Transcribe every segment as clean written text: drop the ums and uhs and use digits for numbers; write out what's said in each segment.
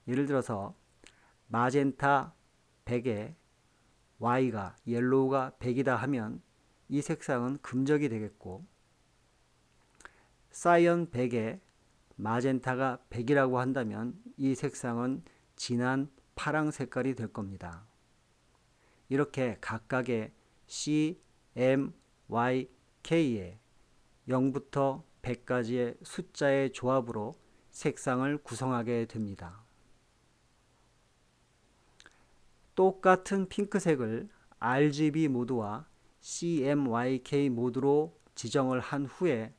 예를 들어서 마젠타 100에 Y가 옐로우가 100이다 하면 이 색상은 금적이 되겠고, 사이언 100에 마젠타가 100이라고 한다면 이 색상은 진한 파랑 색깔이 될 겁니다. 이렇게 각각의 C, M, Y, K에 0부터 100까지의 숫자의 조합으로 색상을 구성하게 됩니다. 똑같은 핑크색을 RGB 모드와 CMYK 모드로 지정을 한 후에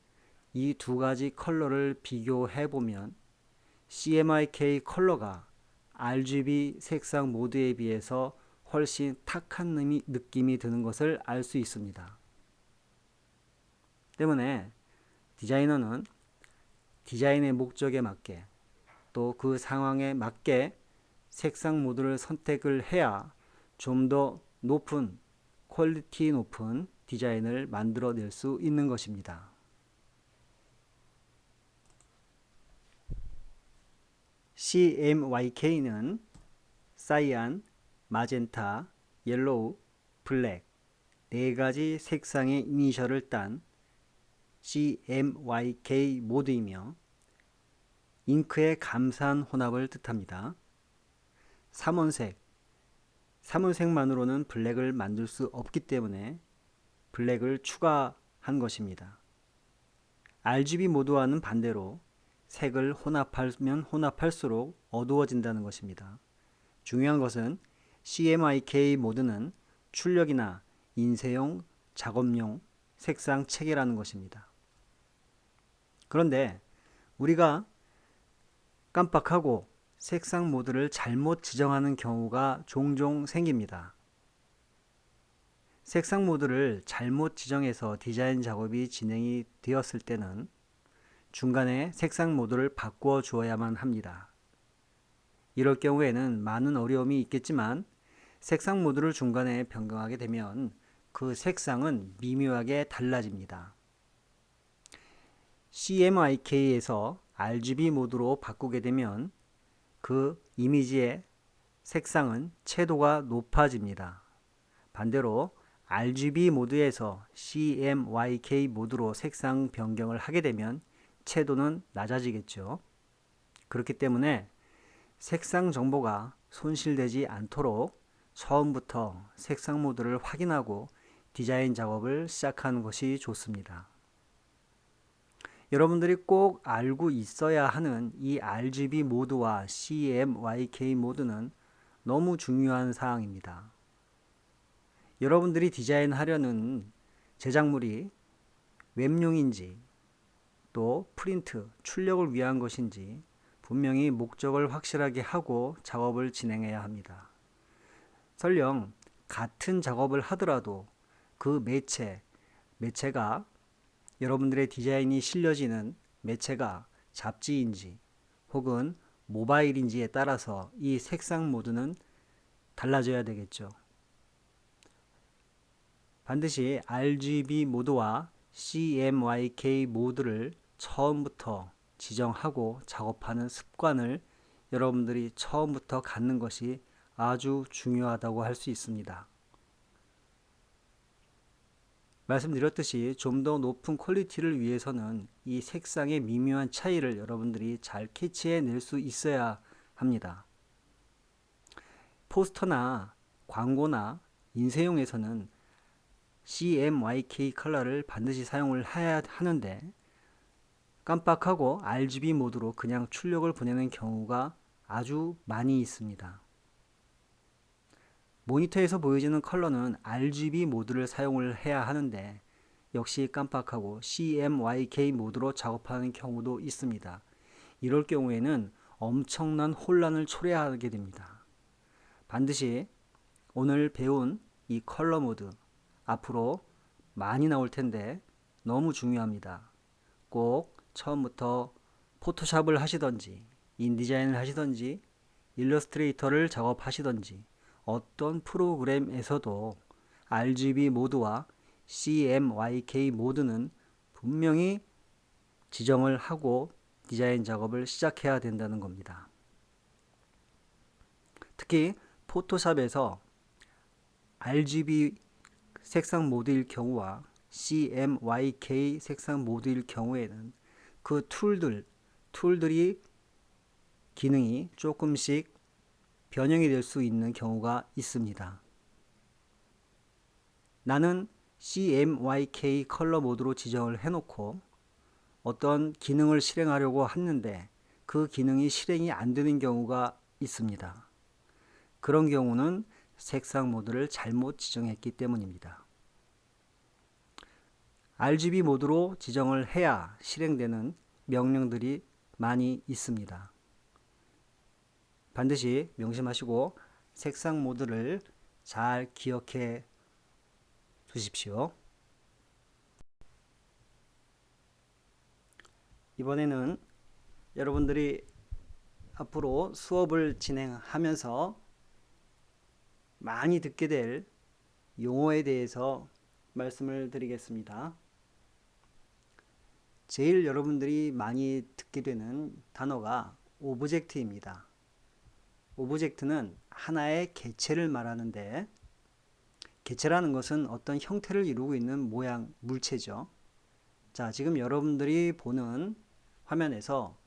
이 두 가지 컬러를 비교해 보면 CMYK 컬러가 RGB 색상 모드에 비해서 훨씬 탁한 느낌이 드는 것을 알 수 있습니다. 때문에 디자이너는 디자인의 목적에 맞게 또 그 상황에 맞게 색상 모드를 선택을 해야 좀 더 높은 퀄리티 높은 디자인을 만들어낼 수 있는 것입니다. CMYK는 사이안, 마젠타, 옐로우, 블랙 네 가지 색상의 이니셜을 딴 CMYK 모드이며 잉크의 감산 혼합을 뜻합니다. 삼원색만으로는 블랙을 만들 수 없기 때문에 블랙을 추가한 것입니다. RGB 모드와는 반대로 색을 혼합하면 혼합할수록 어두워진다는 것입니다. 중요한 것은 CMYK 모드는 출력이나 인쇄용, 작업용 색상 체계라는 것입니다. 그런데 우리가 깜빡하고 색상 모드를 잘못 지정하는 경우가 종종 생깁니다. 색상 모드를 잘못 지정해서 디자인 작업이 진행이 되었을 때는 중간에 색상 모드를 바꾸어 주어야만 합니다. 이럴 경우에는 많은 어려움이 있겠지만 색상 모드를 중간에 변경하게 되면 그 색상은 미묘하게 달라집니다. CMYK에서 RGB 모드로 바꾸게 되면 그 이미지의 색상은 채도가 높아집니다. 반대로 RGB 모드에서 CMYK 모드로 색상 변경을 하게 되면 채도는 낮아지겠죠. 그렇기 때문에 색상 정보가 손실되지 않도록 처음부터 색상 모드를 확인하고 디자인 작업을 시작하는 것이 좋습니다. 여러분들이 꼭 알고 있어야 하는 이 RGB 모드와 CMYK 모드는 너무 중요한 사항입니다. 여러분들이 디자인하려는 제작물이 웹용인지 또 프린트, 출력을 위한 것인지 분명히 목적을 확실하게 하고 작업을 진행해야 합니다. 설령 같은 작업을 하더라도 그 매체가 여러분들의 디자인이 실려지는 매체가 잡지인지 혹은 모바일인지에 따라서 이 색상 모드는 달라져야 되겠죠. 반드시 RGB 모드와 CMYK 모드를 처음부터 지정하고 작업하는 습관을 여러분들이 처음부터 갖는 것이 아주 중요하다고 할 수 있습니다. 말씀드렸듯이 좀 더 높은 퀄리티를 위해서는 이 색상의 미묘한 차이를 여러분들이 잘 캐치해낼 수 있어야 합니다. 포스터나 광고나 인쇄용에서는 CMYK 컬러를 반드시 사용을 해야 하는데 깜빡하고 RGB 모드로 그냥 출력을 보내는 경우가 아주 많이 있습니다. 모니터에서 보여지는 컬러는 RGB 모드를 사용을 해야 하는데 역시 깜빡하고 CMYK 모드로 작업하는 경우도 있습니다. 이럴 경우에는 엄청난 혼란을 초래하게 됩니다. 반드시 오늘 배운 이 컬러 모드 앞으로 많이 나올 텐데 너무 중요합니다. 꼭 처음부터 포토샵을 하시던지 인디자인을 하시던지 일러스트레이터를 작업하시던지 어떤 프로그램에서도 RGB 모드와 CMYK 모드는 분명히 지정을 하고 디자인 작업을 시작해야 된다는 겁니다. 특히 포토샵에서 RGB 색상 모드일 경우와 CMYK 색상 모드일 경우에는 그 툴들이 기능이 조금씩 변형이 될 수 있는 경우가 있습니다. 나는 CMYK 컬러 모드로 지정을 해놓고 어떤 기능을 실행하려고 하는데 그 기능이 실행이 안 되는 경우가 있습니다. 그런 경우는 색상 모드를 잘못 지정했기 때문입니다. RGB 모드로 지정을 해야 실행되는 명령들이 많이 있습니다. 반드시 명심하시고 색상 모드를 잘 기억해 두십시오. 이번에는 여러분들이 앞으로 수업을 진행하면서 많이 듣게 될 용어에 대해서 말씀을 드리겠습니다. 제일 여러분들이 많이 듣게 되는 단어가 오브젝트입니다. 오브젝트는 하나의 개체를 말하는데, 개체라는 것은 어떤 형태를 이루고 있는 모양, 물체죠. 자, 지금 여러분들이 보는 화면에서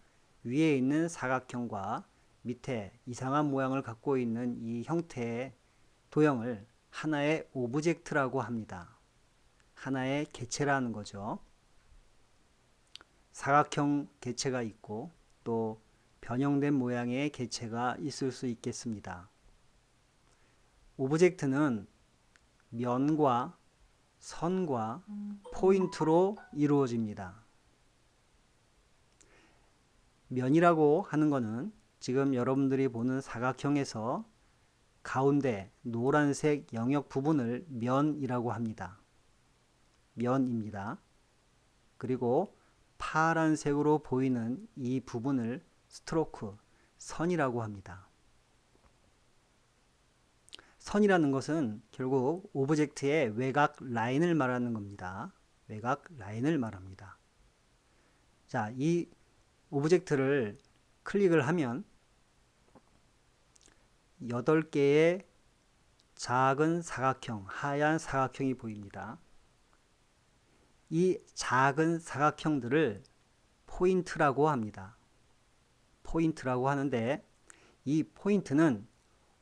위에 있는 사각형과 밑에 이상한 모양을 갖고 있는 이 형태의 도형을 하나의 오브젝트라고 합니다. 하나의 개체라는 거죠. 사각형 개체가 있고 또 변형된 모양의 개체가 있을 수 있겠습니다. 오브젝트는 면과 선과 포인트로 이루어집니다. 면이라고 하는 것은 지금 여러분들이 보는 사각형에서 가운데 노란색 영역 부분을 면이라고 합니다. 면입니다. 그리고 파란색으로 보이는 이 부분을 스트로크, 선이라고 합니다. 선이라는 것은 결국 오브젝트의 외곽 라인을 말하는 겁니다. 외곽 라인을 말합니다. 자, 이 오브젝트를 클릭을 하면 8개의 작은 사각형, 하얀 사각형이 보입니다. 이 작은 사각형들을 포인트라고 합니다. 포인트라고 하는데 이 포인트는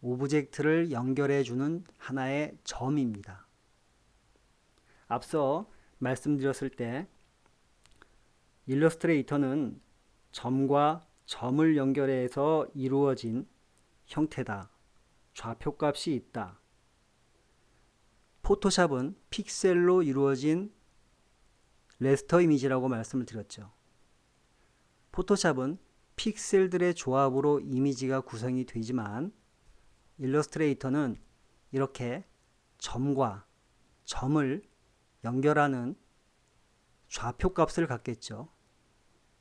오브젝트를 연결해 주는 하나의 점입니다. 앞서 말씀드렸을 때 일러스트레이터는 점과 점을 연결해서 이루어진 형태다. 좌표값이 있다. 포토샵은 픽셀로 이루어진 레스터 이미지라고 말씀을 드렸죠. 포토샵은 픽셀들의 조합으로 이미지가 구성이 되지만 일러스트레이터는 이렇게 점과 점을 연결하는 좌표값을 갖겠죠.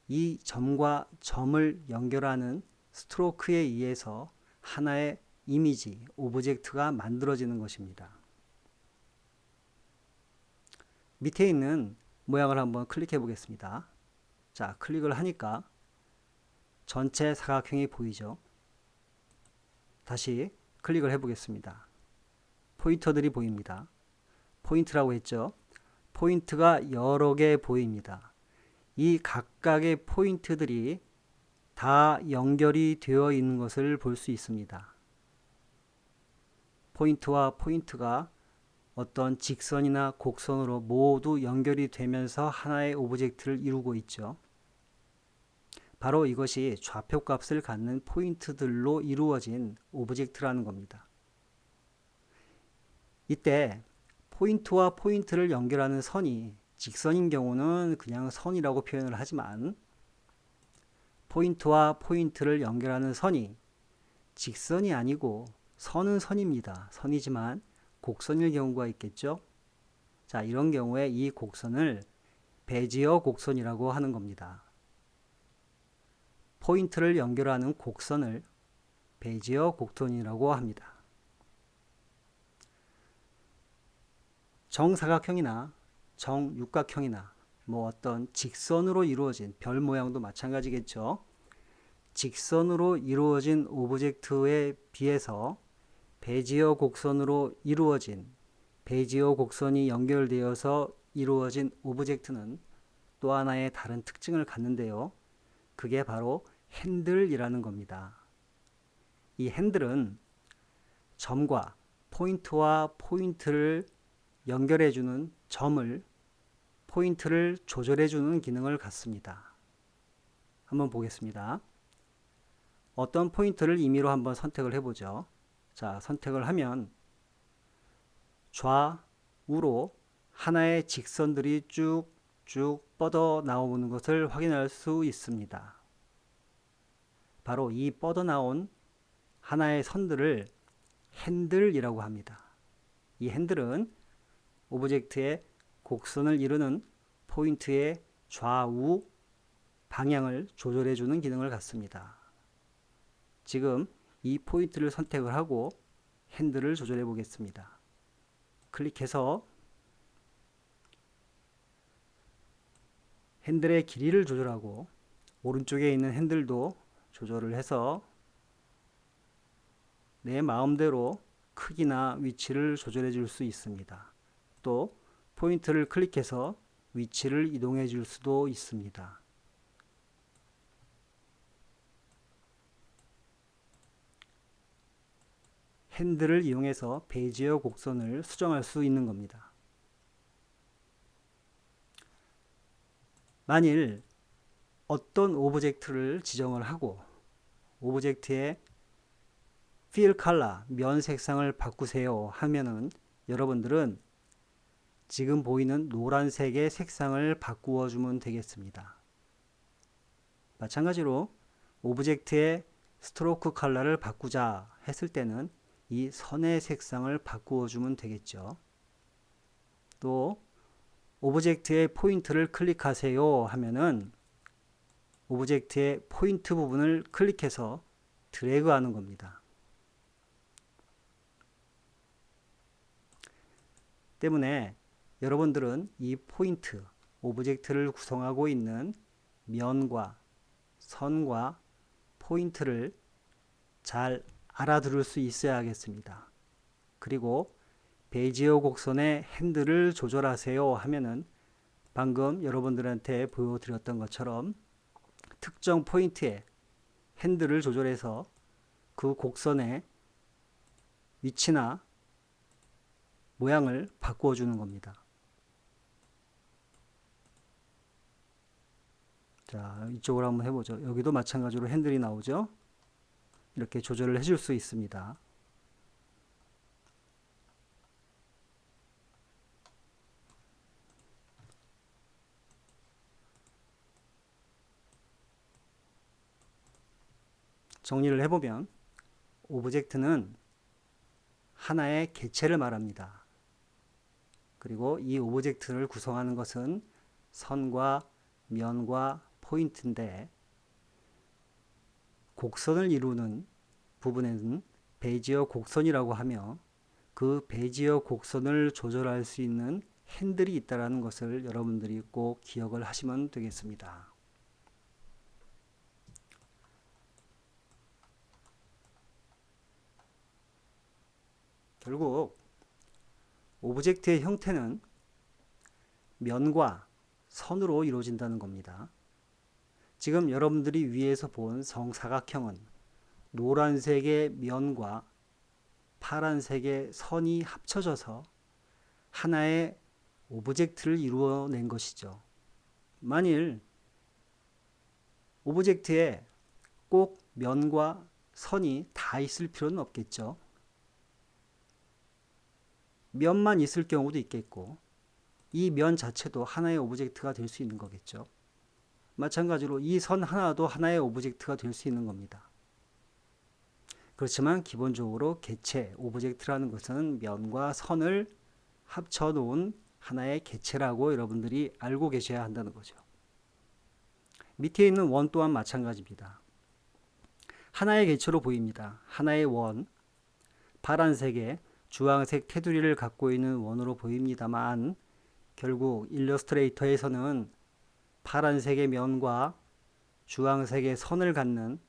이 점과 점을 연결하는 스트로크에 의해서 하나의 이미지, 오브젝트가 만들어지는 것입니다. 밑에 있는 모양을 한번 클릭해 보겠습니다. 자, 클릭을 하니까 전체 사각형이 보이죠. 다시 클릭을 해 보겠습니다. 포인터들이 보입니다. 포인트라고 했죠. 포인트가 여러 개 보입니다. 이 각각의 포인트들이 다 연결이 되어 있는 것을 볼 수 있습니다. 포인트와 포인트가 어떤 직선이나 곡선으로 모두 연결이 되면서 하나의 오브젝트를 이루고 있죠. 바로 이것이 좌표값을 갖는 포인트들로 이루어진 오브젝트라는 겁니다. 이때 포인트와 포인트를 연결하는 선이 직선인 경우는 그냥 선이라고 표현을 하지만 포인트와 포인트를 연결하는 선이 직선이 아니고 선은 선입니다. 선이지만 곡선일 경우가 있겠죠. 자, 이런 경우에 이 곡선을 베지어 곡선이라고 하는 겁니다. 포인트를 연결하는 곡선을 베지어 곡선이라고 합니다. 정사각형이나 정육각형이나 어떤 직선으로 이루어진 별 모양도 마찬가지겠죠. 직선으로 이루어진 오브젝트에 비해서 베지어 곡선으로 이루어진 베지어 곡선이 연결되어서 이루어진 오브젝트는 또 하나의 다른 특징을 갖는데요. 그게 바로 핸들이라는 겁니다. 이 핸들은 점과 포인트와 포인트를 연결해주는 점을 포인트를 조절해주는 기능을 갖습니다. 한번 보겠습니다. 어떤 포인트를 임의로 한번 선택을 해보죠. 자, 선택을 하면 좌우로 하나의 직선들이 쭉쭉 뻗어 나오는 것을 확인할 수 있습니다. 바로 이 뻗어 나온 하나의 선들을 핸들이라고 합니다. 이 핸들은 오브젝트의 곡선을 이루는 포인트의 좌우 방향을 조절해주는 기능을 갖습니다. 지금 이 포인트를 선택을 하고 핸들을 조절해 보겠습니다. 클릭해서 핸들의 길이를 조절하고 오른쪽에 있는 핸들도 조절을 해서 내 마음대로 크기나 위치를 조절해 줄 수 있습니다. 또 포인트를 클릭해서 위치를 이동해 줄 수도 있습니다. 핸들을 이용해서 베지어 곡선을 수정할 수 있는 겁니다. 만일 어떤 오브젝트를 지정을 하고 오브젝트의 fill color, 면 색상을 바꾸세요 하면은 여러분들은 지금 보이는 노란색의 색상을 바꾸어 주면 되겠습니다. 마찬가지로 오브젝트의 스트로크 컬러를 바꾸자 했을 때는 이 선의 색상을 바꾸어 주면 되겠죠. 또 오브젝트의 포인트를 클릭하세요 하면은 오브젝트의 포인트 부분을 클릭해서 드래그 하는 겁니다. 때문에 여러분들은 이 포인트, 오브젝트를 구성하고 있는 면과 선과 포인트를 잘 알아들을 수 있어야겠습니다. 그리고 베지어 곡선의 핸들을 조절하세요 하면은 방금 여러분들한테 보여드렸던 것처럼 특정 포인트에 핸들을 조절해서 그 곡선의 위치나 모양을 바꾸어 주는 겁니다. 자, 이쪽으로 한번 해보죠. 여기도 마찬가지로 핸들이 나오죠. 이렇게 조절을 해줄 수 있습니다. 정리를 해보면 오브젝트는 하나의 개체를 말합니다. 그리고 이 오브젝트를 구성하는 것은 선과 면과 포인트인데 곡선을 이루는 부분에는 베지어 곡선이라고 하며 그 베지어 곡선을 조절할 수 있는 핸들이 있다는 것을 여러분들이 꼭 기억을 하시면 되겠습니다. 결국 오브젝트의 형태는 면과 선으로 이루어진다는 겁니다. 지금 여러분들이 위에서 본 정사각형은 노란색의 면과 파란색의 선이 합쳐져서 하나의 오브젝트를 이루어낸 것이죠. 만일 오브젝트에 꼭 면과 선이 다 있을 필요는 없겠죠. 면만 있을 경우도 있겠고 이 면 자체도 하나의 오브젝트가 될 수 있는 거겠죠. 마찬가지로 이 선 하나도 하나의 오브젝트가 될 수 있는 겁니다. 그렇지만 기본적으로 개체, 오브젝트라는 것은 면과 선을 합쳐 놓은 하나의 개체라고 여러분들이 알고 계셔야 한다는 거죠. 밑에 있는 원 또한 마찬가지입니다. 하나의 개체로 보입니다. 하나의 원, 파란색의 주황색 테두리를 갖고 있는 원으로 보입니다만 결국 일러스트레이터에서는 파란색의 면과 주황색의 선을 갖는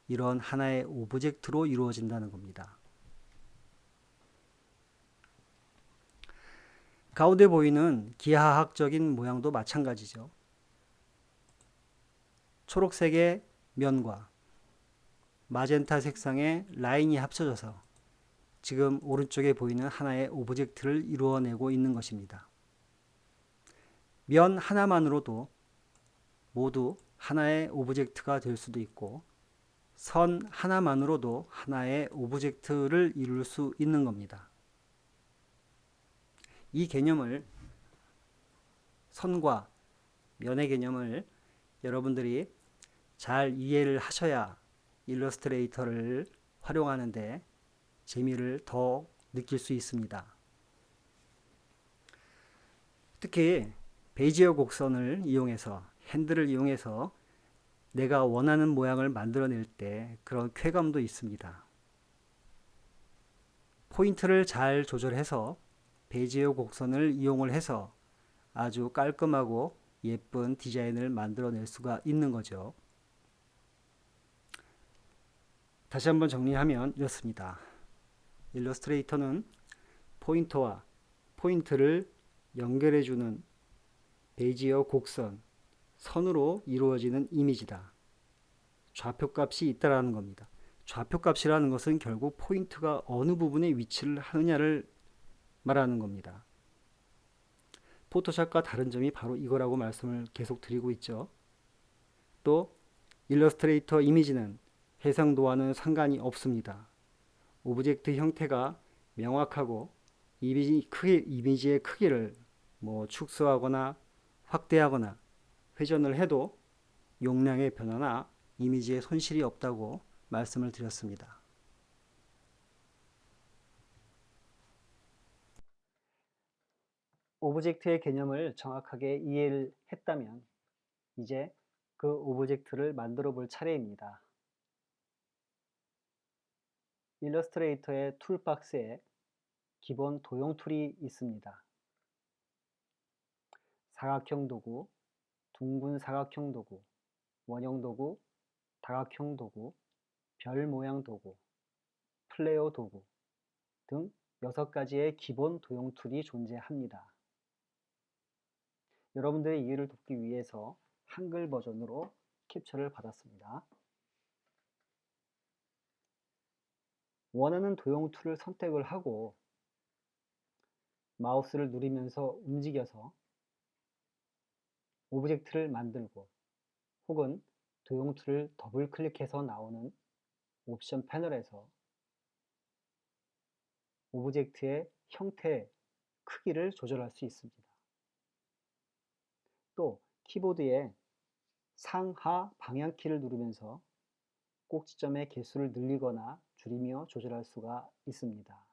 이런 하나의 오브젝트로 이루어진다는 겁니다. 가운데 보이는 기하학적인 모양도 마찬가지죠. 초록색의 면과 마젠타 색상의 라인이 합쳐져서 지금 오른쪽에 보이는 하나의 오브젝트를 이루어내고 있는 것입니다. 면 하나만으로도 모두 하나의 오브젝트가 될 수도 있고 선 하나만으로도 하나의 오브젝트를 이룰 수 있는 겁니다. 이 개념을 선과 면의 개념을 여러분들이 잘 이해를 하셔야 일러스트레이터를 활용하는데 재미를 더 느낄 수 있습니다. 특히 베이지어 곡선을 이용해서 핸들을 이용해서 내가 원하는 모양을 만들어낼 때 그런 쾌감도 있습니다. 포인트를 잘 조절해서 베이지어 곡선을 이용을 해서 아주 깔끔하고 예쁜 디자인을 만들어낼 수가 있는 거죠. 다시 한번 정리하면 이렇습니다. 일러스트레이터는 포인터와 포인트를 연결해주는 베이지어 곡선, 선으로 이루어지는 이미지다. 좌표값이 있다라는 겁니다. 좌표값이라는 것은 결국 포인트가 어느 부분에 위치를 하느냐를 말하는 겁니다. 포토샵과 다른 점이 바로 이거라고 말씀을 계속 드리고 있죠. 또 일러스트레이터 이미지는 해상도와는 상관이 없습니다. 오브젝트 형태가 명확하고 이미지의 크기를 축소하거나 확대하거나 회전을 해도 용량의 변화나 이미지의 손실이 없다고 말씀을 드렸습니다. 오브젝트의 개념을 정확하게 이해를 했다면 이제 그 오브젝트를 만들어 볼 차례입니다. 일러스트레이터의 툴박스에 기본 도형 툴이 있습니다. 사각형 도구, 둥근 사각형 도구, 원형 도구, 다각형 도구, 별 모양 도구, 플레어 도구 등 6가지의 기본 도형 툴이 존재합니다. 여러분들의 이해를 돕기 위해서 한글 버전으로 캡처를 받았습니다. 원하는 도형 툴을 선택을 하고 마우스를 누르면서 움직여서 오브젝트를 만들고 혹은 도형 툴을 더블 클릭해서 나오는 옵션 패널에서 오브젝트의 형태, 크기를 조절할 수 있습니다. 또 키보드에 상하 방향키를 누르면서 꼭지점의 개수를 늘리거나 줄이며 조절할 수가 있습니다.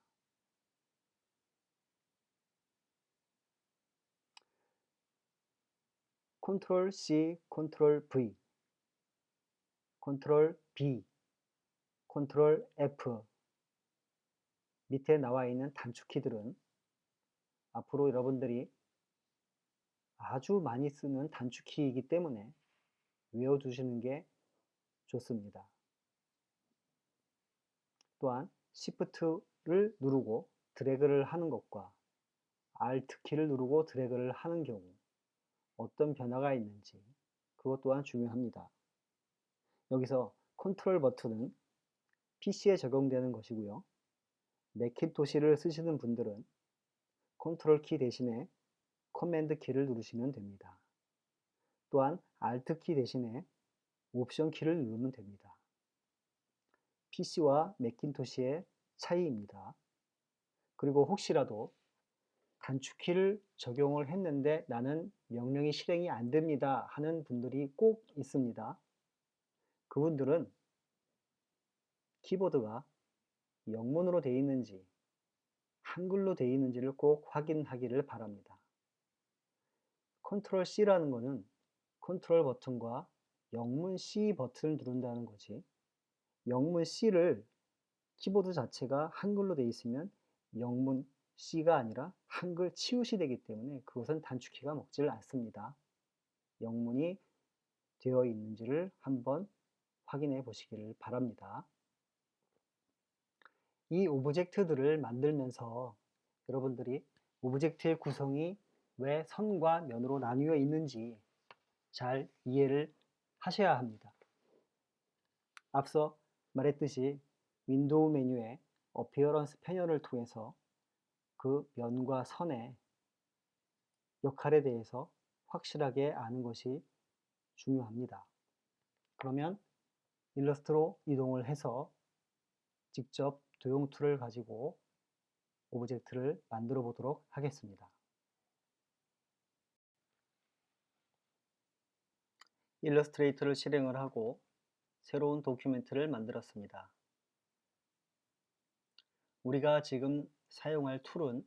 컨트롤 C, 컨트롤 V, 컨트롤 B, 컨트롤 F 밑에 나와 있는 단축키들은 앞으로 여러분들이 아주 많이 쓰는 단축키이기 때문에 외워두시는 게 좋습니다. 또한 Shift를 누르고 드래그를 하는 것과 Alt키를 누르고 드래그를 하는 경우 어떤 변화가 있는지 그것 또한 중요합니다. 여기서 컨트롤 버튼은 PC에 적용되는 것이고요. 매cin토시를 쓰시는 분들은 컨트롤 키 대신에 커맨드 키를 누르시면 됩니다. 또한 Alt 키 대신에 옵션 키를 누르면 됩니다. PC와 매cin토시의 차이입니다. 그리고 혹시라도 단축키를 적용을 했는데 나는 명령이 실행이 안 됩니다 하는 분들이 꼭 있습니다. 그분들은 키보드가 영문으로 되어 있는지 한글로 되어 있는지를 꼭 확인하기를 바랍니다. 컨트롤 C라는 것은 컨트롤 버튼과 영문 C 버튼을 누른다는 거지, 영문 C를 키보드 자체가 한글로 되어 있으면 영문 C가 아니라 한글 치읓이 되기 때문에 그것은 단축키가 먹지를 않습니다. 영문이 되어 있는지를 한번 확인해 보시기를 바랍니다. 이 오브젝트들을 만들면서 여러분들이 오브젝트의 구성이 왜 선과 면으로 나뉘어 있는지 잘 이해를 하셔야 합니다. 앞서 말했듯이 윈도우 메뉴의 어피어런스 패널을 통해서 그 면과 선의 역할에 대해서 확실하게 아는 것이 중요합니다. 그러면 일러스트로 이동을 해서 직접 도형 툴을 가지고 오브젝트를 만들어 보도록 하겠습니다. 일러스트레이터를 실행을 하고 새로운 도큐멘트를 만들었습니다. 우리가 지금 사용할 툴은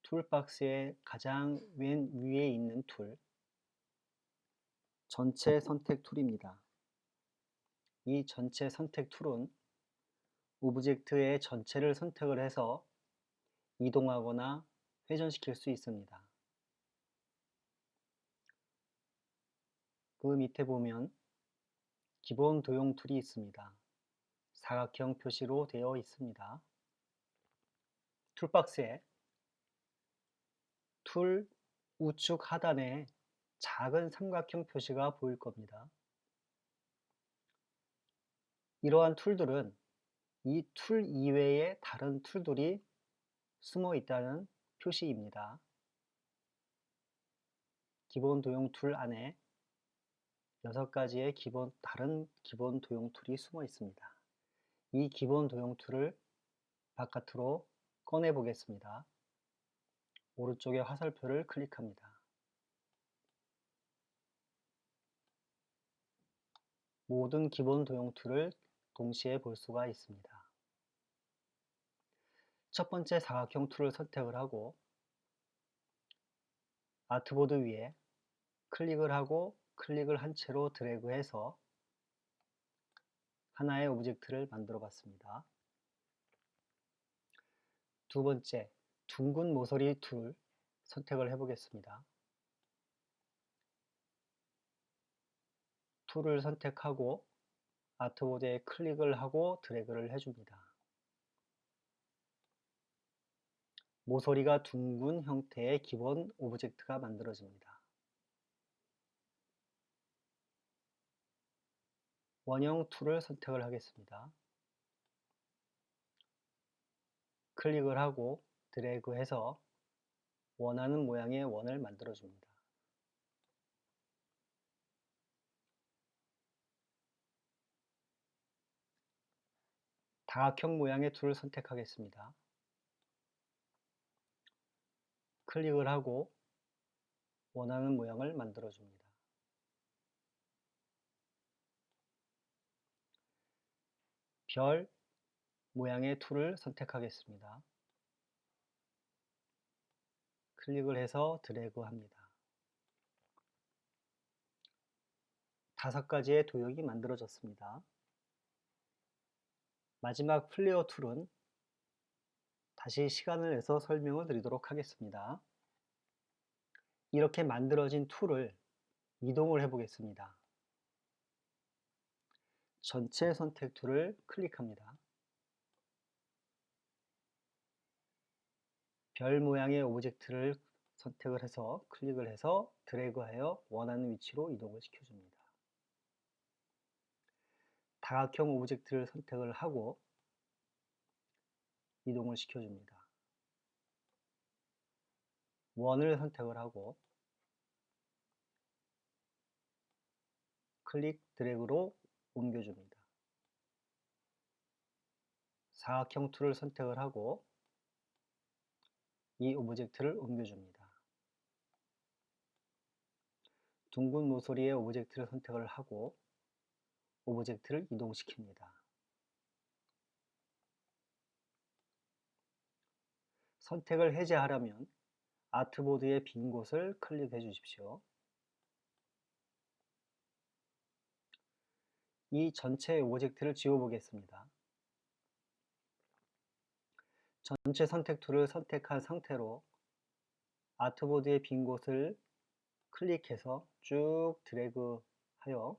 툴박스의 가장 맨 위에 있는 툴, 전체 선택 툴입니다. 이 전체 선택 툴은 오브젝트의 전체를 선택을 해서 이동하거나 회전시킬 수 있습니다. 그 밑에 보면 기본 도형 툴이 있습니다. 사각형 표시로 되어 있습니다. 툴박스에 툴 우측 하단에 작은 삼각형 표시가 보일 겁니다. 이러한 툴들은 이 툴 이외에 다른 툴들이 숨어 있다는 표시입니다. 기본 도형 툴 안에 6가지의 다른 기본 도형 툴이 숨어 있습니다. 이 기본 도형 툴을 바깥으로 꺼내 보겠습니다. 오른쪽의 화살표를 클릭합니다. 모든 기본 도형 툴을 동시에 볼 수가 있습니다. 첫 번째 사각형 툴을 선택을 하고 아트보드 위에 클릭을 하고 클릭을 한 채로 드래그해서 하나의 오브젝트를 만들어 봤습니다. 두 번째, 둥근 모서리 툴 선택을 해 보겠습니다. 툴을 선택하고 아트보드에 클릭을 하고 드래그를 해줍니다. 모서리가 둥근 형태의 기본 오브젝트가 만들어집니다. 원형 툴을 선택을 하겠습니다. 클릭을 하고 드래그해서 원하는 모양의 원을 만들어줍니다. 다각형 모양의 툴을 선택하겠습니다. 클릭을 하고 원하는 모양을 만들어줍니다. 별 모양의 툴을 선택하겠습니다. 클릭을 해서 드래그합니다. 5가지의 도형이 만들어졌습니다. 마지막 플레어 툴은 다시 시간을 내서 설명을 드리도록 하겠습니다. 이렇게 만들어진 툴을 이동을 해 보겠습니다. 전체 선택 툴을 클릭합니다. 별 모양의 오브젝트를 선택을 해서 클릭을 해서 드래그하여 원하는 위치로 이동을 시켜줍니다. 다각형 오브젝트를 선택을 하고 이동을 시켜줍니다. 원을 선택을 하고 클릭 드래그로 옮겨줍니다. 사각형 툴을 선택을 하고 이 오브젝트를 옮겨줍니다. 둥근 모서리의 오브젝트를 선택을 하고 오브젝트를 이동시킵니다. 선택을 해제하려면 아트보드의 빈 곳을 클릭해 주십시오. 이 전체 오브젝트를 지워보겠습니다. 전체 선택 툴을 선택한 상태로 아트보드의 빈 곳을 클릭해서 쭉 드래그 하여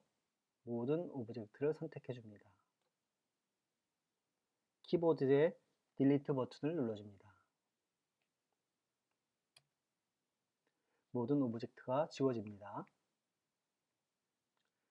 모든 오브젝트를 선택해 줍니다. 키보드의 딜리트 버튼을 눌러줍니다. 모든 오브젝트가 지워집니다.